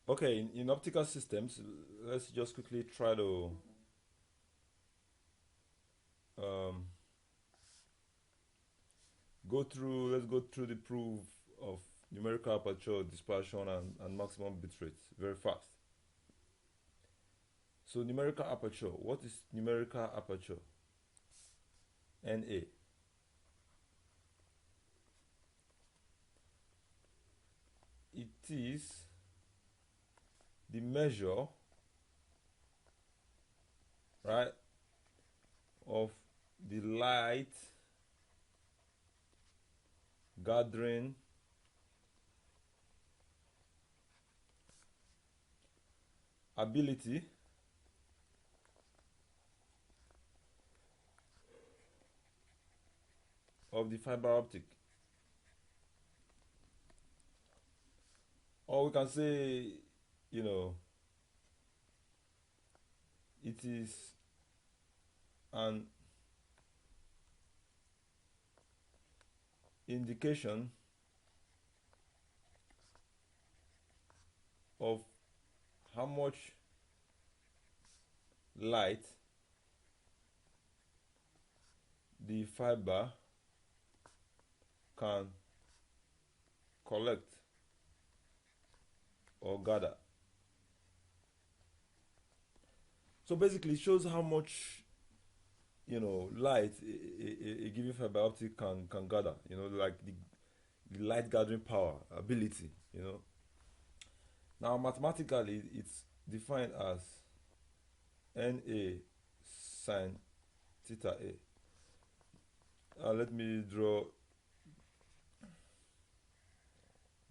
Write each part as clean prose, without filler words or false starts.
Okay, in optical systems, let's just quickly try to um, let's go through the proof of numerical aperture, dispersion, and maximum bit rate very fast. So numerical aperture, what is numerical aperture? NA. It is the measure, right, of the light gathering ability of the fiber optic. Or we can say, you know, it is an indication of how much light the fiber can collect or gather. So basically it shows how much light a given fiber optic can gather, like the light gathering power ability. Now mathematically it's defined as Na sine theta A. Let me draw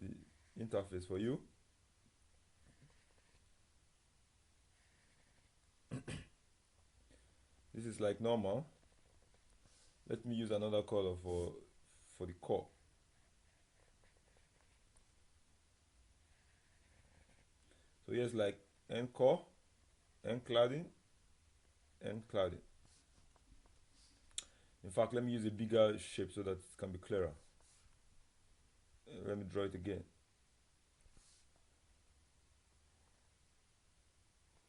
the interface for you. This is like normal. Let me use another color for the core. So here's like N core, N cladding, N cladding. In fact, let me use a bigger shape so that it can be clearer. Let me draw it again.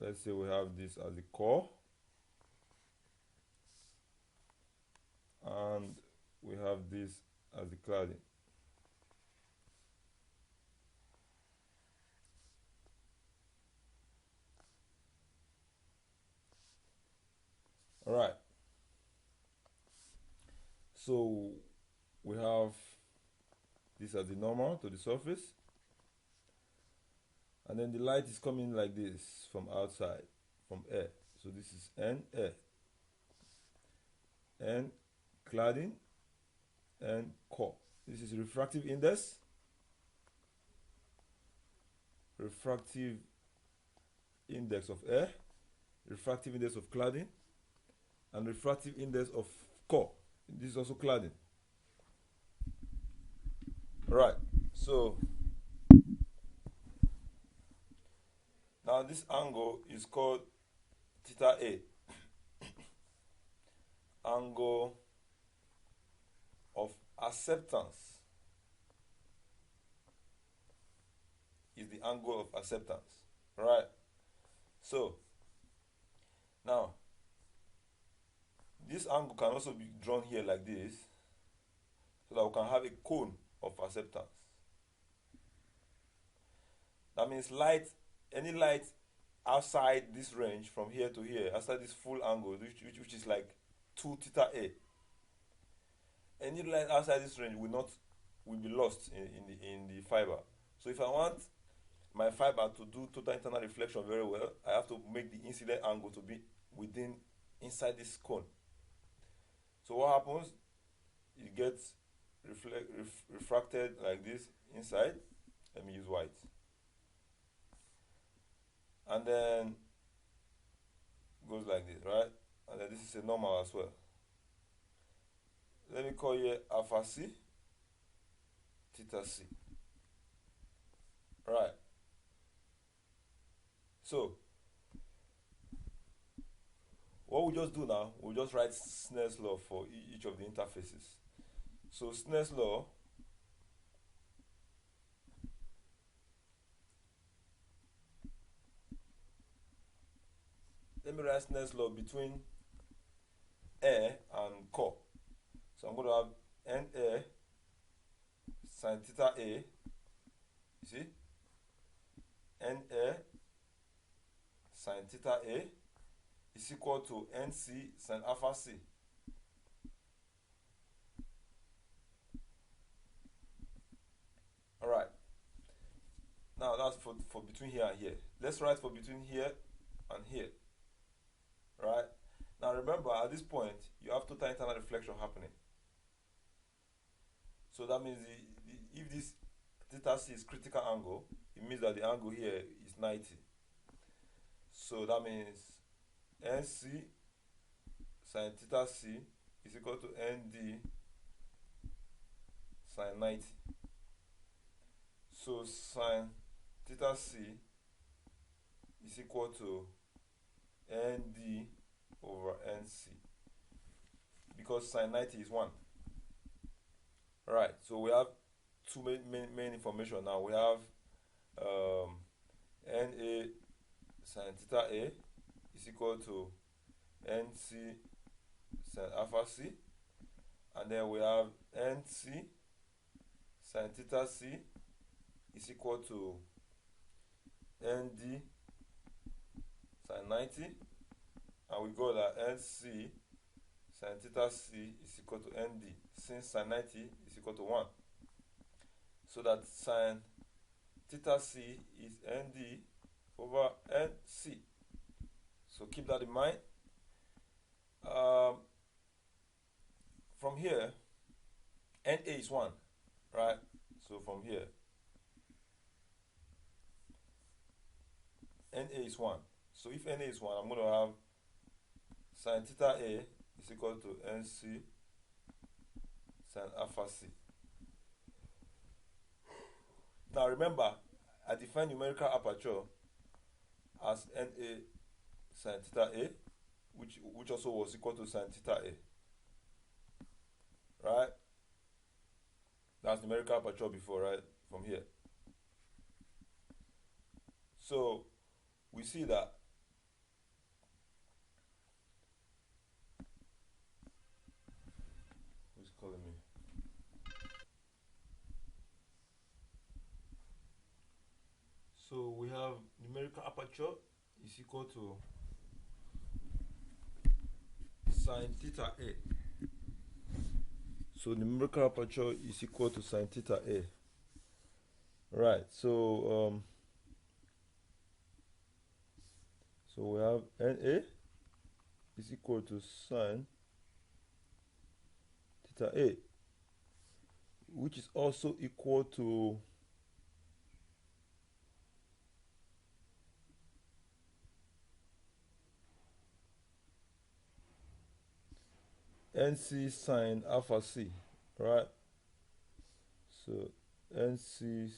Let's say we have this as the core, and we have this as the cladding. All right. So we have this as the normal to the surface, and then the light is coming like this from outside, from air. So this is N air, N cladding, and core. This is refractive index, refractive index of air, refractive index of cladding, and refractive index of core. This is also cladding. Right. So now this angle is called theta A. Angle of acceptance is the angle of acceptance. Right. So now this angle can also be drawn here like this, so that we can have a cone of acceptance. That means any light outside this range from here to here, outside this full angle, which is like 2 theta A, any light outside this range will be lost in the fiber. So if I want my fiber to do total internal reflection very well, I have to make the incident angle to be inside this cone. So what happens? It gets refracted like this inside. Let me use white. And then goes like this, right? And then this is a normal as well. Let me call here alpha C, theta C. Right. So what we just do now, we'll just write Snell's law for each of the interfaces. So Snell's law me write Snell's law between air and core. So I'm going to have NA sine theta A, you see, NA sine theta A is equal to NC sine alpha C. Alright, now that's for between here and here. Let's write for between here and here. Right? Now remember, at this point, you have total internal reflection happening. So that means if this theta C is critical angle, it means that the angle here is 90. So that means NC sine theta C is equal to ND sine 90. So sine theta C is equal to ND over NC, because sine 90 is 1. Alright, so we have two main information now. We have NA sine theta A is equal to NC sine alpha C, and then we have NC sine theta C is equal to ND sine 90, and we got that NC sine theta C is equal to ND, since sine 90 is equal to 1. So that sine theta C is ND over NC. So keep that in mind. From here, NA is 1, right? So from here, NA is 1. So if NA is 1, I'm going to have sine theta A is equal to NC sine alpha C. Now remember, I define numerical aperture as NA sine theta A, which also was equal to sine theta A. Right? That's numerical aperture before, right? From here. So we see that who's calling me? So we have numerical aperture is equal to sine theta A. So numerical aperture is equal to sine theta A. Right, so we have NA is equal to sine theta A, which is also equal to NC sine alpha C, right? So NC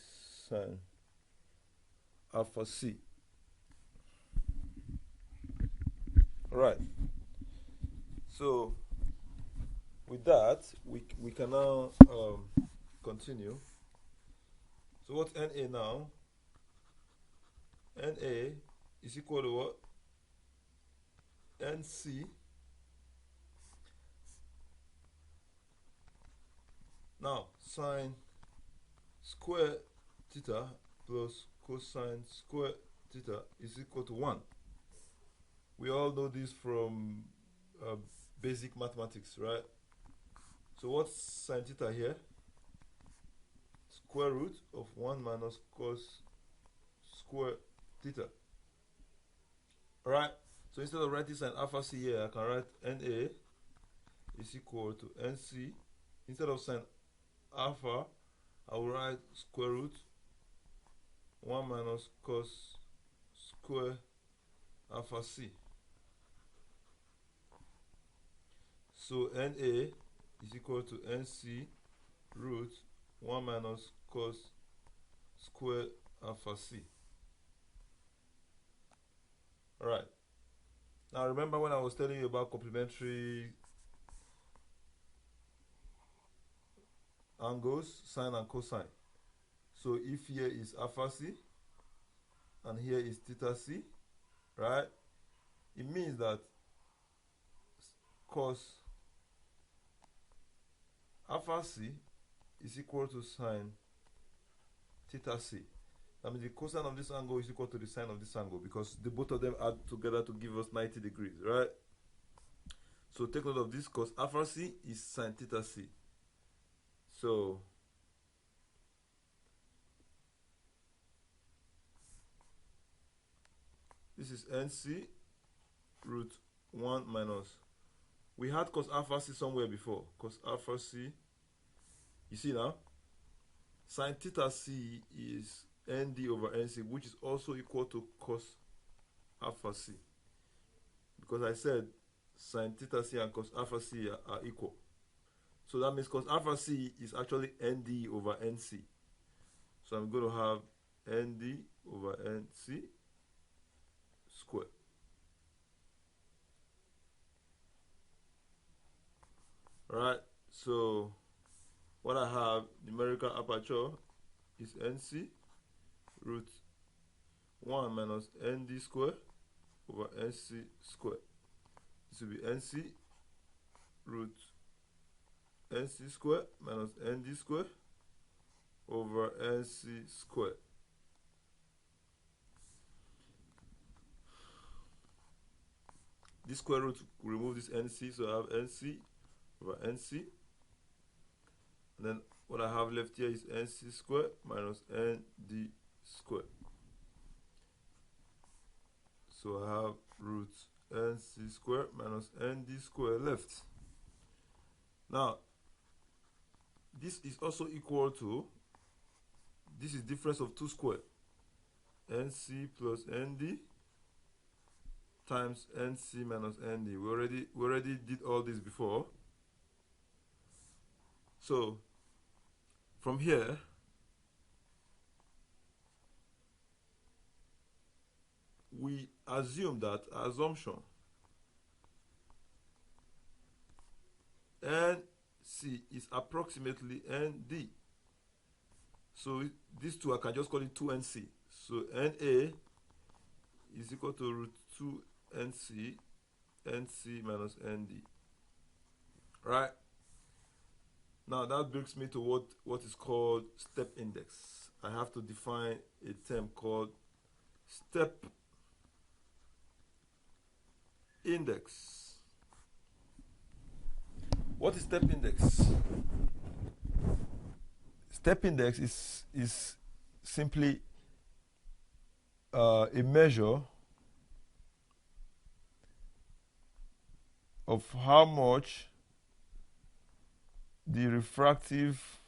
sine alpha C. Right. So with that, we can now continue. So what's NA now? NA is equal to what? NC. Now sine square theta plus cosine square theta is equal to 1. We all know this from basic mathematics, right? So what's sine theta here? Square root of 1 minus cos square theta. Alright, so instead of writing sine alpha C here, I can write NA is equal to NC. Instead of sine alpha, I will write square root 1 minus cos square alpha C. So NA is equal to NC root 1 minus cos square alpha C. Alright. Now remember when I was telling you about complementary angles, sine and cosine. So if here is alpha C and here is theta C, right? it means that cos alpha c is equal to sine theta c. That means the cosine of this angle is equal to the sine of this angle, because the both of them add together to give us 90 degrees, right? So take note of this, cos alpha c is sine theta c. So this is nc root 1 minus, we had cos alpha c somewhere before, cos alpha c, you see now, sine theta c is nd over nc, which is also equal to cos alpha c, because I said sine theta c and cos alpha c are equal. So that means cos alpha c is actually nd over nc. So I'm going to have nd over nc squared. Right, so what I have, numerical aperture is nc root 1 minus nd squared over nc squared. This will be nc root nc squared minus nd squared over nc squared. This square root will remove this nc, so I have nc over nc. And then what I have left here is nc squared minus nd squared. So I have root nc squared minus nd squared left. Now, this is also equal to, this is difference of 2 squared, nc plus nd times nc minus nd. We already did all this before. So from here, we assume that assumption nc is approximately nd. So these two, I can just call it 2nc. So na is equal to root 2nc, nc minus nd. Right? Now that brings me to what is called step index. I have to define a term called step index. What is step index? Step index is simply a measure of how much the refractive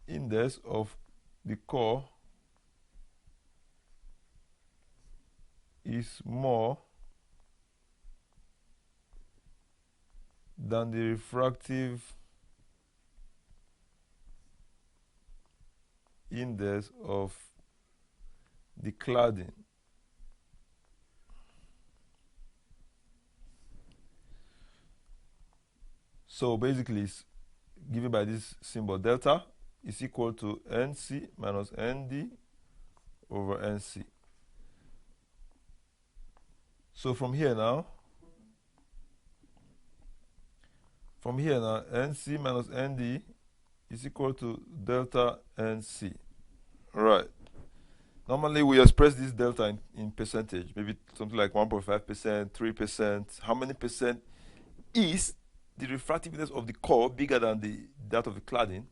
index of the core is more than the refractive index of the cladding. So basically, it's given by this symbol delta is equal to nc minus nd over nc. So from here now, nc minus nd is equal to delta nc. Right. Normally we express this delta in percentage, maybe something like 1.5%, 3%. How many percent is the refractive index of the core bigger than that of the cladding?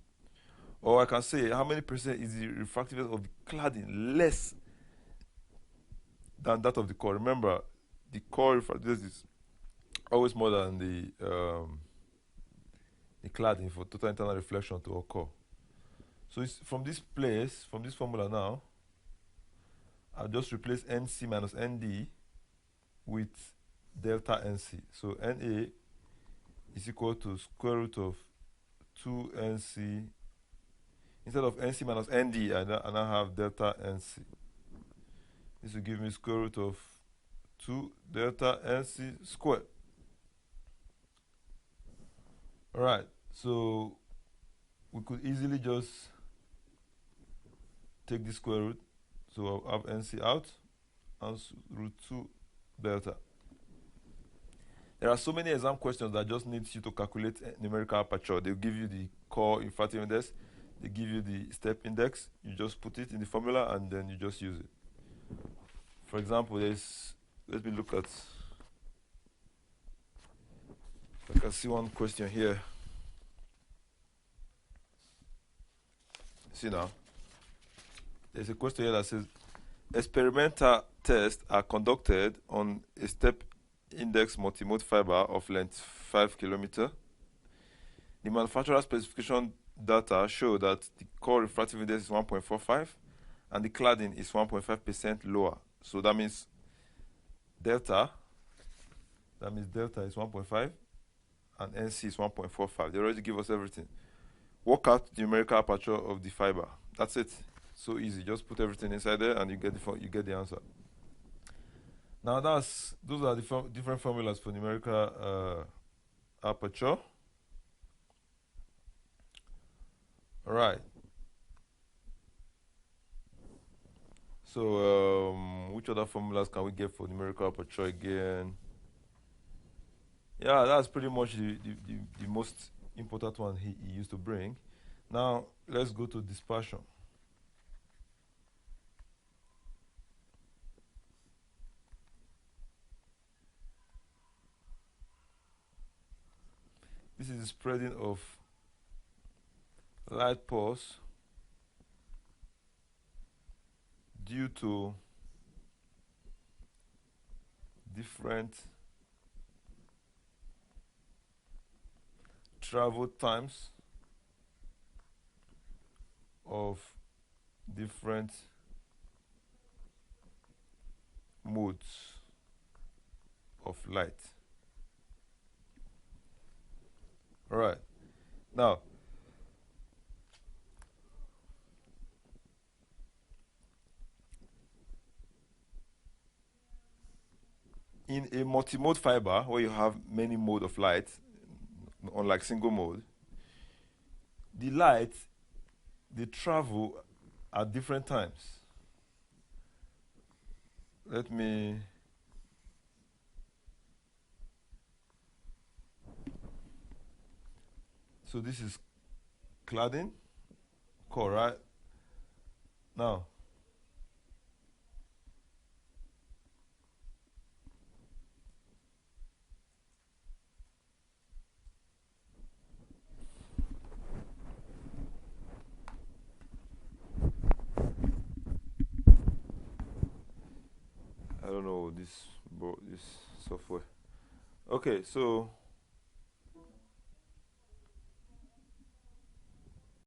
Or I can say how many percent is the refractive index of the cladding less than that of the core. Remember, the core refractive index is always more than the cladding for total internal reflection to occur. So it's from this place, from this formula now, I'll just replace nc minus nd with delta nc. So na is equal to square root of 2nc. Instead of nc minus nd, I now have delta nc. This will give me square root of 2 delta nc squared. Alright, so we could easily just take this square root. So I'll have NC out and root 2 delta. There are so many exam questions that just need you to calculate numerical aperture. They'll give you the core refractive index, they give you the step index, you just put it in the formula and then you just use it. For example, let me look at, I can see one question here. See now, there's a question here that says, experimental tests are conducted on a step index multimode fiber of length 5 km. The manufacturer specification data show that the core refractive index is 1.45 and the cladding is 1.5% lower. So that means delta is 1.5 and NC is 1.45. They already give us everything. Work out the numerical aperture of the fiber. That's it. So easy. Just put everything inside there and you get the answer. Now those are the different formulas for numerical aperture. All right. So which other formulas can we get for numerical aperture again? Yeah, that's pretty much the most important one he used to bring. Now let's go to dispersion. This is the spreading of light pulse due to different travel times of different modes of light. All right. Now, in a multi-mode fiber where you have many modes of light, unlike single mode, the light, they travel at different times. Let me so this is cladding core, right? Now I don't know this software. Okay, so